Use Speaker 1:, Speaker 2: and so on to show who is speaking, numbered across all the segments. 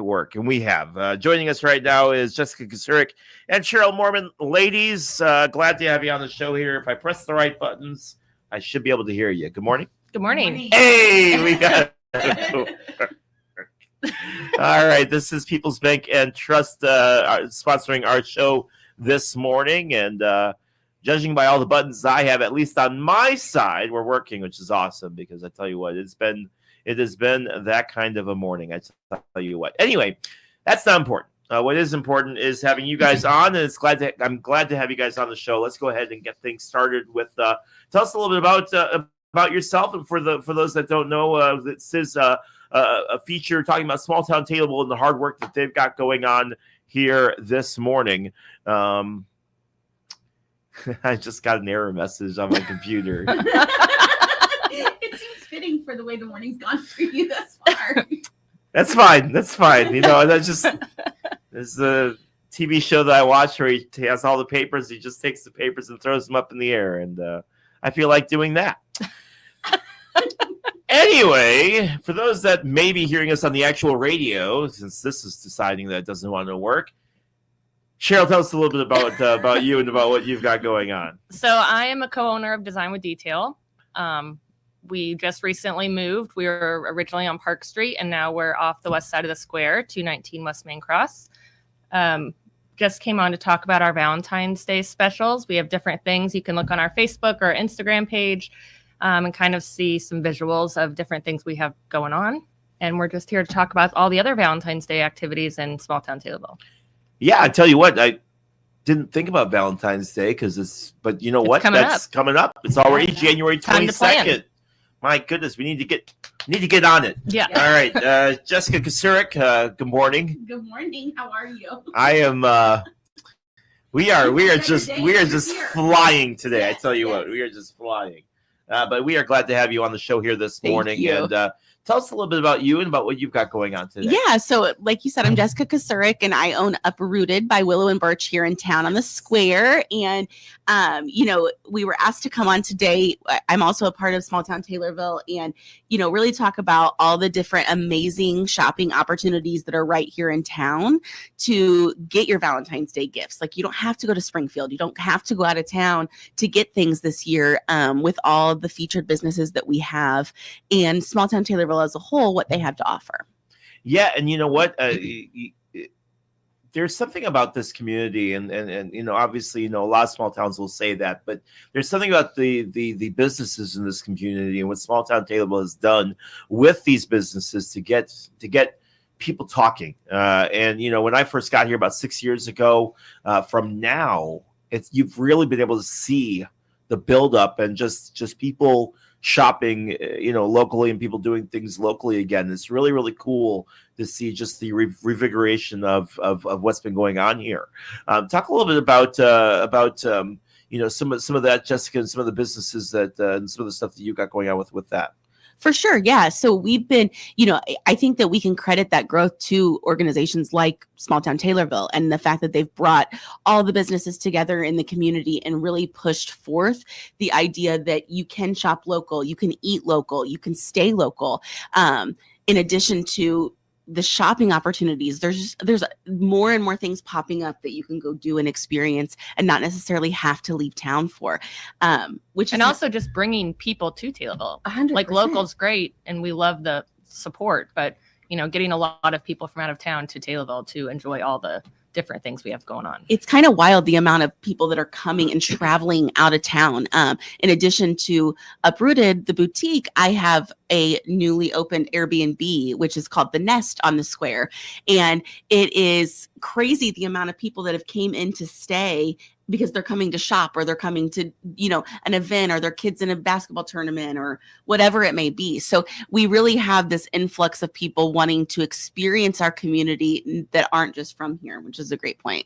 Speaker 1: work, and we have. Joining us right now is Jessica Kocurek and Cheryl Mormon. Ladies, glad to have you on the show here. If I press the right buttons, I should be able to hear you. Good morning.
Speaker 2: Good morning.
Speaker 1: Hey, we got all right, this is People's Bank and Trust sponsoring our show this morning, and judging by all the buttons I have, at least on my side, we're working, which is awesome, because I tell you what, it has been that kind of a morning. I tell you what. Anyway, that's not important. What is important is having you guys on, and I'm glad to have you guys on the show. Let's go ahead and get things started with. Tell us a little bit about yourself, and for those that don't know, this is a feature talking about small town Taylorville and the hard work that they've got going on here this morning. I just got an error message on my computer.
Speaker 3: It seems fitting for the way the morning's gone for you thus far.
Speaker 1: That's fine. You know, that's the TV show that I watch where he has all the papers. He just takes the papers and throws them up in the air, and I feel like doing that. Anyway, for those that may be hearing us on the actual radio, since this is deciding that it doesn't want to work, Cheryl, tell us a little bit about you and about what you've got going on.
Speaker 2: So I am a co-owner of Design with Detail. We just recently moved. We were originally on Park Street, and now we're off the west side of the square, 219 West Main Cross. Just came on to talk about our Valentine's Day specials. We have different things. You can look on our Facebook or Instagram page and kind of see some visuals of different things we have going on. And we're just here to talk about all the other Valentine's Day activities in small town Taylorville.
Speaker 1: Yeah, I tell you what, I didn't think about Valentine's Day but you know what? That's coming up. It's already January 22nd. My goodness, we need to get on it.
Speaker 2: Yeah.
Speaker 1: All right, Jessica Kocurek, good morning.
Speaker 3: Good morning. How are you?
Speaker 1: I am. We are just flying today. Yes, I tell you what, we are just flying. But we are glad to have you on the show here this morning.
Speaker 4: Thank you.
Speaker 1: And tell us a little bit about you and about what you've got going on today.
Speaker 4: Yeah, so like you said, I'm Jessica Kocurek, and I own Uprooted by Willow and Birch here in town on the square. And, we were asked to come on today. I'm also a part of Small Town Taylorville, and, really talk about all the different amazing shopping opportunities that are right here in town to get your Valentine's Day gifts. Like, you don't have to go to Springfield. You don't have to go out of town to get things this year with all the featured businesses that we have and Small Town Taylorville as a whole, what they have to offer.
Speaker 1: Yeah, and you know what? There's something about this community, and obviously, a lot of small towns will say that, but there's something about the businesses in this community and what Small Town Taylorville has done with these businesses to get people talking. And when I first got here about 6 years ago, from now, you've really been able to see the buildup and just people shopping, locally, and people doing things locally again. It's really, really cool to see just the revigoration of what's been going on here. Talk a little bit about some of that, Jessica, and some of the businesses that and some of the stuff that you got going on with that.
Speaker 4: For sure. Yeah. So we've been, I think that we can credit that growth to organizations like Small Town Taylorville and the fact that they've brought all the businesses together in the community and really pushed forth the idea that you can shop local, you can eat local, you can stay local. In addition to the shopping opportunities, there's more and more things popping up that you can go do and experience and not necessarily have to leave town for,
Speaker 2: also just bringing people to Taylorville.
Speaker 4: 100%.
Speaker 2: Like, local's great and we love the support, but getting a lot of people from out of town to Taylorville to enjoy all the different things we have going on.
Speaker 4: It's kind of wild, the amount of people that are coming and traveling out of town. In addition to Uprooted, the boutique, I have a newly opened Airbnb, which is called The Nest on the square. And it is crazy the amount of people that have came in to stay because they're coming to shop or they're coming to, an event or their kids in a basketball tournament or whatever it may be. So we really have this influx of people wanting to experience our community that aren't just from here, which is a great point.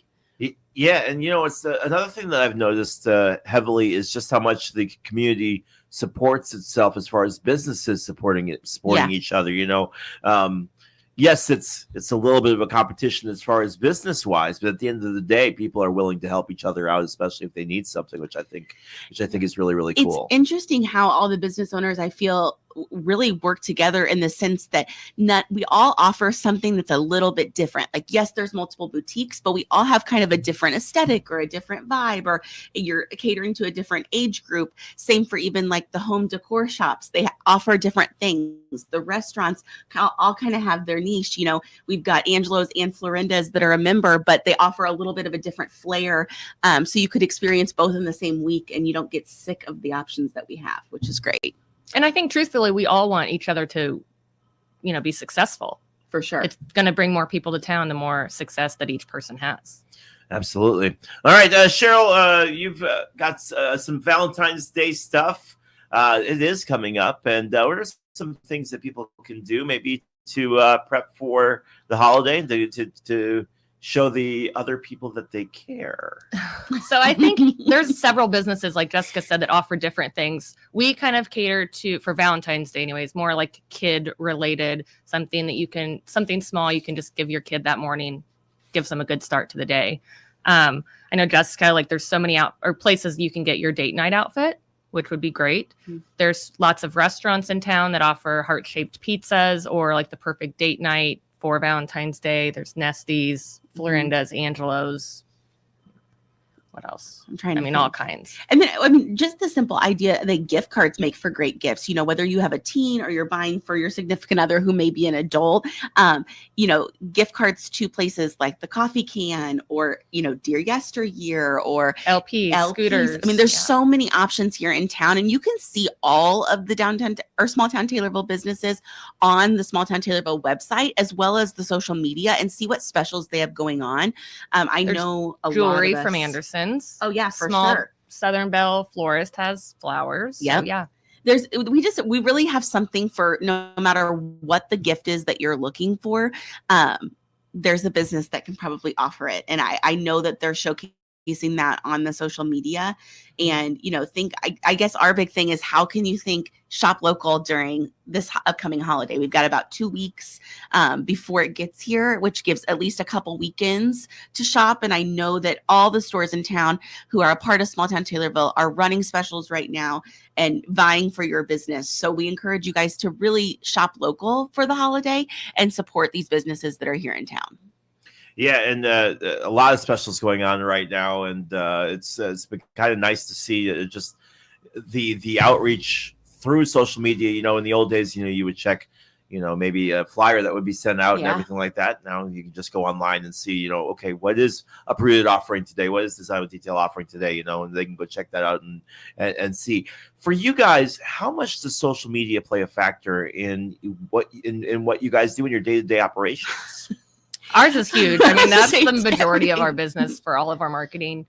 Speaker 1: Yeah. And, it's another thing that I've noticed heavily is just how much the community supports itself as far as businesses supporting each other, yes, it's a little bit of a competition as far as business wise, but at the end of the day, people are willing to help each other out, especially if they need something, which I think is really, really cool.
Speaker 4: It's interesting how all the business owners, I feel, really work together in the sense that we all offer something that's a little bit different. Like, yes, there's multiple boutiques, but we all have kind of a different aesthetic or a different vibe, or you're catering to a different age group. Same for even like the home decor shops. They offer different things. The restaurants all kind of have their niche. You know, we've got Angelo's and Florinda's that are a member, but they offer a little bit of a different flair. So you could experience both in the same week and you don't get sick of the options that we have, which is great.
Speaker 2: And I think truthfully, we all want each other to, you know, be successful.
Speaker 4: For sure.
Speaker 2: It's going to bring more people to town, the more success that each person has.
Speaker 1: Absolutely. All right, Cheryl, you've got some Valentine's Day stuff. It is coming up. And what are some things that people can do maybe to prep for the holiday and to show the other people that they care?
Speaker 2: So I think there's several businesses, like Jessica said, that offer different things. We kind of cater to, for Valentine's Day anyways, more like kid related, something small you can just give your kid that morning, gives them a good start to the day. I know, Jessica, like there's so many places you can get your date night outfit, which would be great. Mm-hmm. There's lots of restaurants in town that offer heart-shaped pizzas or like the perfect date night for Valentine's Day. There's Nesty's, Florinda's, Angelo's. What else? All kinds.
Speaker 4: And then, just the simple idea that gift cards make for great gifts, you know, whether you have a teen or you're buying for your significant other who may be an adult, you know, gift cards to places like the Coffee Can or, you know, Dear Yesteryear or
Speaker 2: LPs, scooters.
Speaker 4: There's so many options here in town, and you can see all of the downtown or small town Taylorville businesses on the Small Town Taylorville website, as well as the social media, and see what specials they have going on. I know a
Speaker 2: jewelry
Speaker 4: lot of
Speaker 2: from Anderson.
Speaker 4: Oh yeah, for
Speaker 2: small
Speaker 4: sure.
Speaker 2: Southern Belle florist has flowers.
Speaker 4: Yep.
Speaker 2: So, yeah.
Speaker 4: We really have something for no matter what the gift is that you're looking for. There's a business that can probably offer it. And I know that they're showcasing that on the social media. And, you know, I guess our big thing is, how can you shop local during this upcoming holiday? We've got about 2 weeks before it gets here, which gives at least a couple weekends to shop. And I know that all the stores in town who are a part of Small Town Taylorville are running specials right now and vying for your business. So we encourage you guys to really shop local for the holiday and support these businesses that are here in town.
Speaker 1: Yeah, and a lot of specials going on right now, and it's been kind of nice to see just the outreach through social media. You know, in the old days, you know, you would check, you know, maybe a flyer that would be sent out and everything like that. Now you can just go online and see, you know, okay, what is Uprooted offering today? What is Design with Detail offering today? You know, and they can go check that out and see. For you guys, how much does social media play a factor in what you guys do in your day-to-day operations?
Speaker 2: Ours is huge. That's the majority of our business for all of our marketing.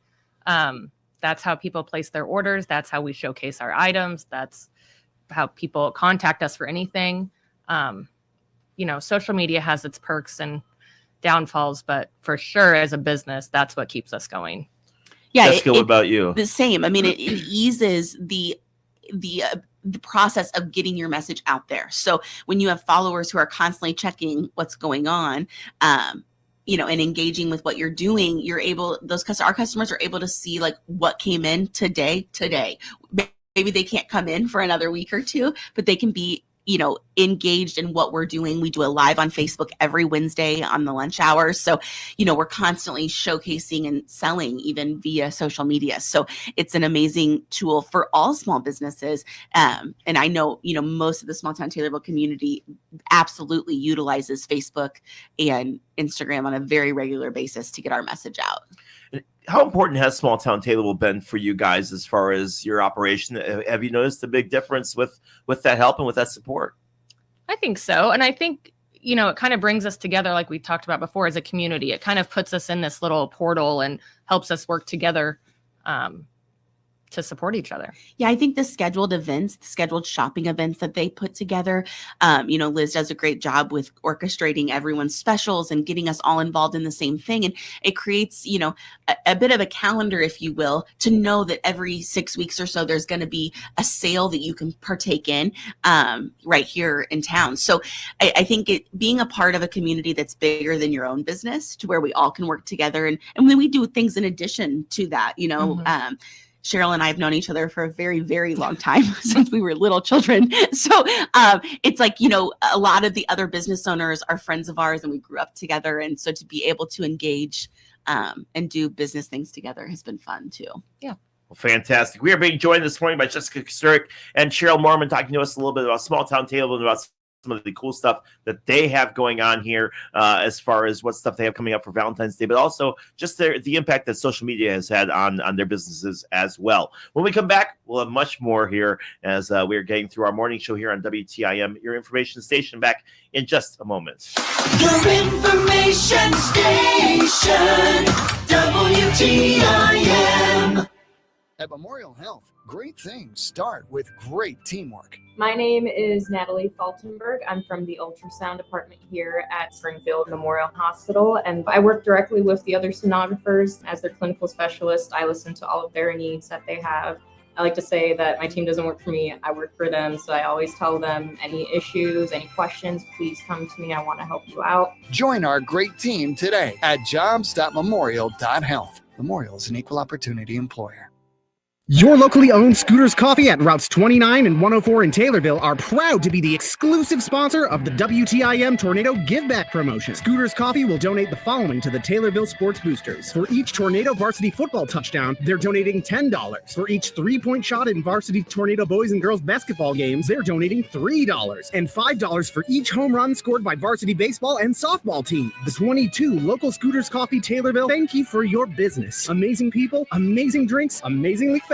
Speaker 2: That's how people place their orders. That's how we showcase our items. That's how people contact us for anything. You know, social media has its perks and downfalls, but for sure, as a business, that's what keeps us going.
Speaker 4: Yeah.
Speaker 1: Jessica, what about you?
Speaker 4: The same. It eases the process of getting your message out there. So when you have followers who are constantly checking what's going on, you know, and engaging with what you're doing, our customers are able to see like what came in today. Maybe they can't come in for another week or two, but they can be, you know, engaged in what we're doing. We do a live on Facebook every Wednesday on the lunch hour. So, you know, we're constantly showcasing and selling even via social media. So it's an amazing tool for all small businesses. And I know, you know, most of the Small Town Taylorville community absolutely utilizes Facebook and Instagram on a very regular basis to get our message out.
Speaker 1: How important has Small Town Taylorville been for you guys as far as your operation? Have you noticed a big difference with that help and with that support?
Speaker 2: I think so. And I think, you know, it kind of brings us together, like we talked about before, as a community. It kind of puts us in this little portal and helps us work together to support each other.
Speaker 4: Yeah, I think the scheduled shopping events that they put together, you know, Liz does a great job with orchestrating everyone's specials and getting us all involved in the same thing. And it creates, you know, a bit of a calendar, if you will, to know that every 6 weeks or so, there's going to be a sale that you can partake in right here in town. So I think being a part of a community that's bigger than your own business, to where we all can work together. And then we do things in addition to that, you know, Cheryl and I have known each other for a very, very long time since we were little children. So it's like, a lot of the other business owners are friends of ours and we grew up together. And so to be able to engage and do business things together has been fun too.
Speaker 2: Yeah.
Speaker 1: Well, fantastic. We are being joined this morning by Jessica Kocurek and Cheryl Mormon, talking to us a little bit about Small Town Taylorville and about some of the cool stuff that they have going on here as far as what stuff they have coming up for Valentine's Day, but also just the impact that social media has had on their businesses as well. When we come back, we'll have much more here as we are getting through our morning show here on WTIM, your information station, back in just a moment.
Speaker 5: Your information station, WTIM.
Speaker 6: At Memorial Health, great things start with great teamwork.
Speaker 7: My name is Natalie Faltenberg. I'm from the ultrasound department here at Springfield Memorial Hospital, and I work directly with the other sonographers as their clinical specialist. I listen to all of their needs that they have. I like to say that my team doesn't work for me, I work for them. So I always tell them any issues, any questions, please come to me. I want to help you out.
Speaker 6: Join our great team today at jobs.memorial.health. Memorial is an equal opportunity employer.
Speaker 8: Your locally owned Scooters Coffee at routes 29 and 104 in Taylorville are proud to be the exclusive sponsor of the WTIM Tornado Give Back promotion. Scooters Coffee will donate the following to the Taylorville Sports Boosters. For each Tornado varsity football touchdown, they're donating $10. For each three-point shot in varsity Tornado boys and girls basketball games, they're donating $3. And $5 for each home run scored by varsity baseball and softball team. The 22 local Scooters Coffee Taylorville, thank you for your business. Amazing people, amazing drinks, amazingly fast.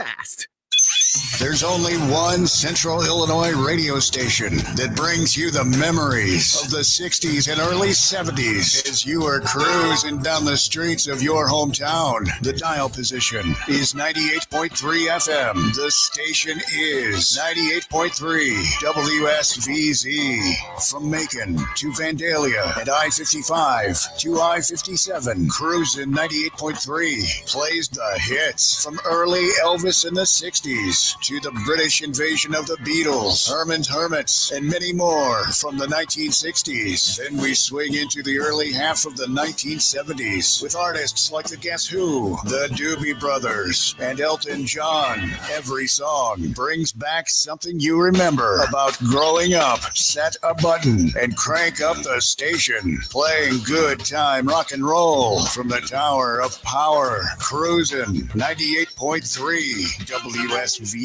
Speaker 9: There's only one Central Illinois radio station that brings you the memories of the 60s and early 70s as you are cruising down the streets of your hometown. The dial position is 98.3 FM. The station is 98.3 WSVZ. From Macon to Vandalia and I-55 to I-57, cruising 98.3 plays the hits from early Elvis in the 60s to the British invasion of the Beatles, Herman's Hermits, and many more from the 1960s. Then we swing into the early half of the 1970s with artists like the Guess Who, the Doobie Brothers, and Elton John. Every song brings back something you remember about growing up. Set a button and crank up the station, playing good time rock and roll from the Tower of Power, cruising 98.3 WSVZ.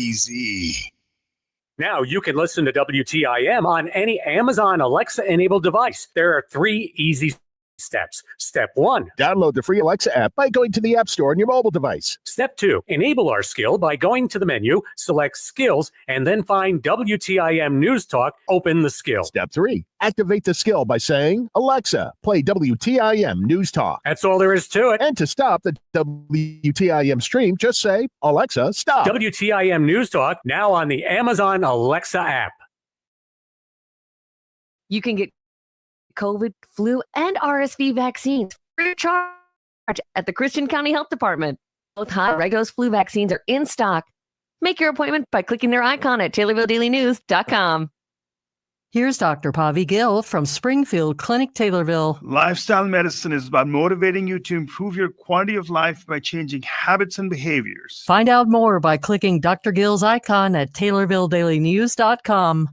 Speaker 10: Now you can listen to WTIM on any Amazon Alexa-enabled device. There are 3 easy steps. Step 1.
Speaker 11: Download the free Alexa app by going to the App Store on your mobile device.
Speaker 10: Step 2. Enable our skill by going to the menu, select Skills, and then find WTIM News Talk. Open the skill.
Speaker 11: Step 3. Activate the skill by saying, Alexa, play WTIM News Talk.
Speaker 10: That's all there is to it.
Speaker 11: And to stop the WTIM stream, just say, Alexa, stop.
Speaker 10: WTIM News Talk, now on the Amazon Alexa app.
Speaker 12: You can get COVID, flu, and RSV vaccines free of charge at the Christian County Health Department. Both hot Regos flu vaccines are in stock. Make your appointment by clicking their icon at TaylorvilleDailyNews.com.
Speaker 13: Here's Dr. Pavi Gill from Springfield Clinic, Taylorville.
Speaker 14: Lifestyle medicine is about motivating you to improve your quality of life by changing habits and behaviors.
Speaker 13: Find out more by clicking Dr. Gill's icon at TaylorvilleDailyNews.com.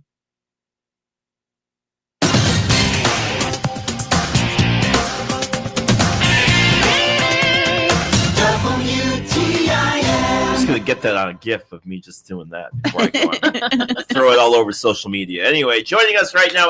Speaker 1: Gonna get that on a GIF of me just doing that before I go on. Throw it all over social media. Anyway, joining us right now,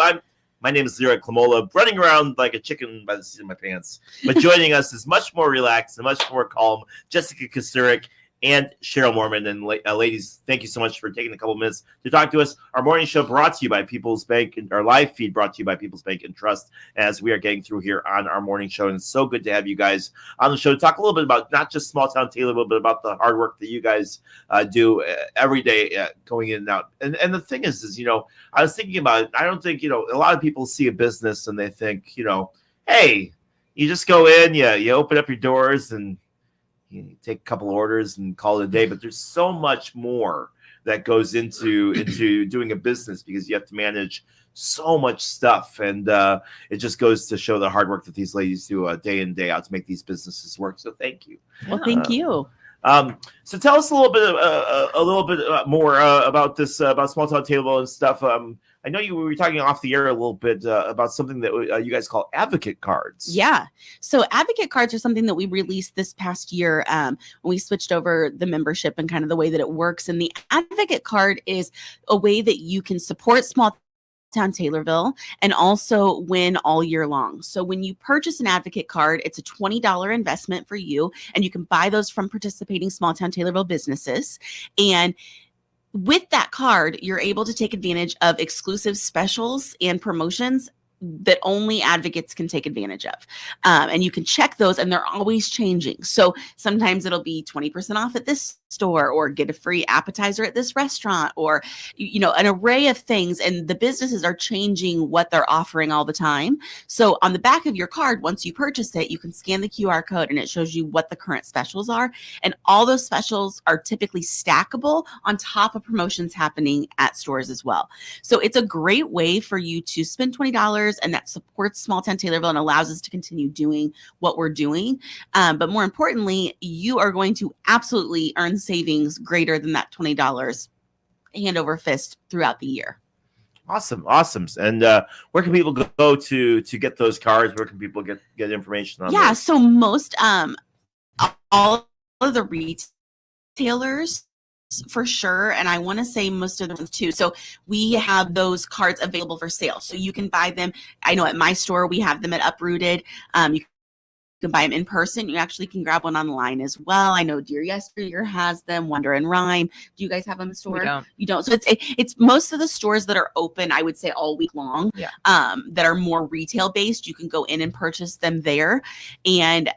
Speaker 1: my name is Lyra Clamola, running around like a chicken by the seat of my pants. But joining us is much more relaxed and much more calm, Jessica Kocurek and Cheryl Mormon. And ladies, thank you so much for taking a couple minutes to talk to us. Our morning show brought to you by People's Bank, and our live feed brought to you by People's Bank and Trust, as we are getting through here on our morning show. And it's so good to have you guys on the show to talk a little bit about not just small town Taylorville, but about the hard work that you guys do every day going in and out. And the thing is, I was thinking about it. I don't think, a lot of people see a business and they think, hey, you just go in, you open up your doors and you take a couple orders and call it a day. But there's so much more that goes into doing a business, because you have to manage so much stuff. And it just goes to show the hard work that these ladies do day in, day out to make these businesses work. So thank you.
Speaker 4: Well, thank you.
Speaker 1: So tell us a little bit more about this about Small Town Taylorville and stuff. I know we were talking off the air a little bit about something that you guys call advocate cards.
Speaker 4: Yeah. So advocate cards are something that we released this past year when we switched over the membership and kind of the way that it works. And the advocate card is a way that you can support Small Town Taylorville and also win all year long. So when you purchase an advocate card, it's a $20 investment for you, and you can buy those from participating Small Town Taylorville businesses. And with that card, you're able to take advantage of exclusive specials and promotions that only advocates can take advantage of. And you can check those, and they're always changing. So sometimes it'll be 20% off at this store, or get a free appetizer at this restaurant, or, an array of things. And the businesses are changing what they're offering all the time. So on the back of your card, once you purchase it, you can scan the QR code and it shows you what the current specials are. And all those specials are typically stackable on top of promotions happening at stores as well. So it's a great way for you to spend $20, and that supports Small Town Taylorville and allows us to continue doing what we're doing. But more importantly, you are going to absolutely earn savings greater than that $20 hand over fist throughout the year.
Speaker 1: Awesome. And where can people go to get those cards? Where can people get information on those?
Speaker 4: So most all of the retailers for sure, and I want to say most of the ones too. So we have those cards available for sale, so you can buy them. I know at my store we have them at Uprooted. You can buy them in person. You actually can grab one online as well. I know Dear Yesteryear has them. Wonder and Rhyme. Do you guys have them in the store?
Speaker 2: We don't.
Speaker 4: You don't. So it's most of the stores that are open, I would say, all week long.
Speaker 2: Yeah.
Speaker 4: That are more retail based. You can go in and purchase them there, and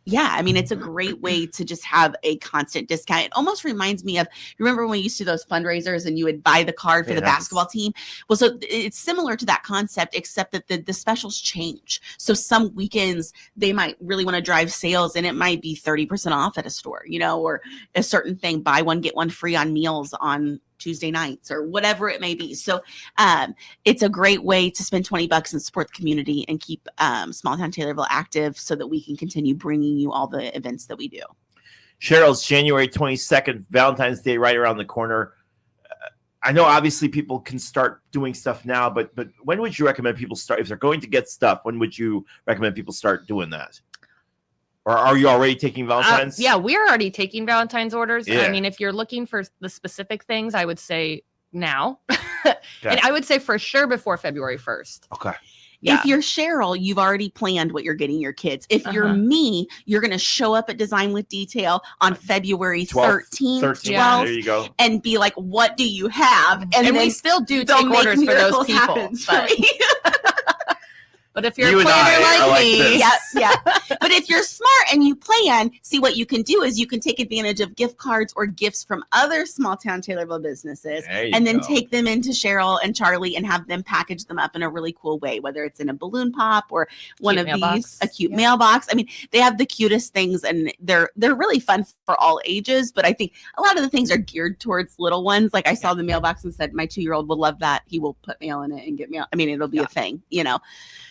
Speaker 4: it's a great way to just have a constant discount. It almost reminds me of, you remember when we used to do those fundraisers and you would buy the card for the basketball team? Well, so it's similar to that concept, except that the specials change. So some weekends they might really want to drive sales, and it might be 30% off at a store, or a certain thing, buy one, get one free on meals on Tuesday nights or whatever it may be. So it's a great way to spend $20 and support the community and keep Small Town Taylorville active so that we can continue bringing you all the events that we do.
Speaker 1: Cheryl, it's January 22nd, Valentine's Day right around the corner. I know obviously people can start doing stuff now, but when would you recommend people start? If they're going to get stuff, when would you recommend people start doing that? Or are you already taking Valentine's?
Speaker 2: Yeah, we're already taking Valentine's orders.
Speaker 1: Yeah.
Speaker 2: I mean, if you're looking for the specific things, I would say now. And I would say for sure before February 1st.
Speaker 1: Okay.
Speaker 2: Yeah.
Speaker 4: If you're Cheryl, you've already planned what you're getting your kids. If you're me, you're going to show up at Design with Detail on February 13th, 12th,
Speaker 1: there you go.
Speaker 4: and be like, what do you have?
Speaker 2: And
Speaker 4: then
Speaker 2: we still do
Speaker 4: they'll
Speaker 2: take
Speaker 4: make
Speaker 2: orders for those
Speaker 4: miracles
Speaker 2: people.
Speaker 4: happen.
Speaker 2: But if you're
Speaker 1: You
Speaker 2: a
Speaker 1: and
Speaker 2: planner
Speaker 1: I are
Speaker 2: like
Speaker 1: like
Speaker 2: me,
Speaker 1: this.
Speaker 4: Yeah. But if you're smart and you plan, see what you can do is you can take advantage of gift cards or gifts from other Small Town Taylorville businesses,
Speaker 1: There you
Speaker 4: and then
Speaker 1: go.
Speaker 4: take them into Cheryl and Charlie and have them package them up in a really cool way, whether it's in a balloon pop or one of these, a cute mailbox. I mean, they have the cutest things, and they're really fun for all ages. But I think a lot of the things are geared towards little ones. Like I saw the mailbox and said, my 2-year-old will love that. He will put mail in it and get mail. I mean, it'll be a thing,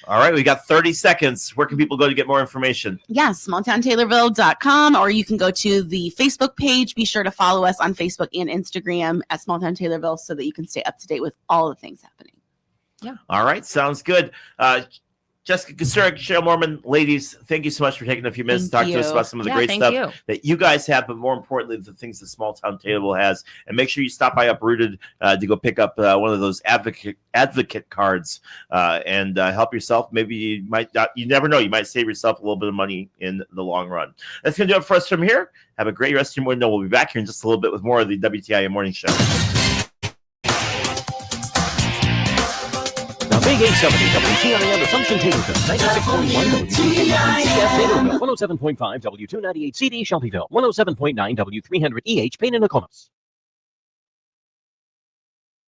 Speaker 1: All right, we got 30 seconds. Where can people go to get more information?
Speaker 4: Yeah, smalltowntaylorville.com, or you can go to the Facebook page. Be sure to follow us on Facebook and Instagram at Small Town Taylorville so that you can stay up to date with all the things happening.
Speaker 2: Yeah.
Speaker 1: All right, sounds good. Jessica Kocurek, Cheryl Mormon, ladies, thank you so much for taking a few minutes to talk to us about some of the great stuff that you guys have, but more importantly, the things that Small Town Taylorville has. And make sure you stop by Uprooted to go pick up one of those advocate cards and help yourself. Maybe you might not, you never know, you might save yourself a little bit of money in the long run. That's going to do it for us from here. Have a great rest of your morning. We'll be back here in just a little bit with more of the WTIM Morning Show.
Speaker 15: Big 870 WTIM Assumption Taylorville, 96.1 WTF Taylorville, 107.5 W298 CD Shelbyville, 107.9 W300 EH Payne and Nokomis.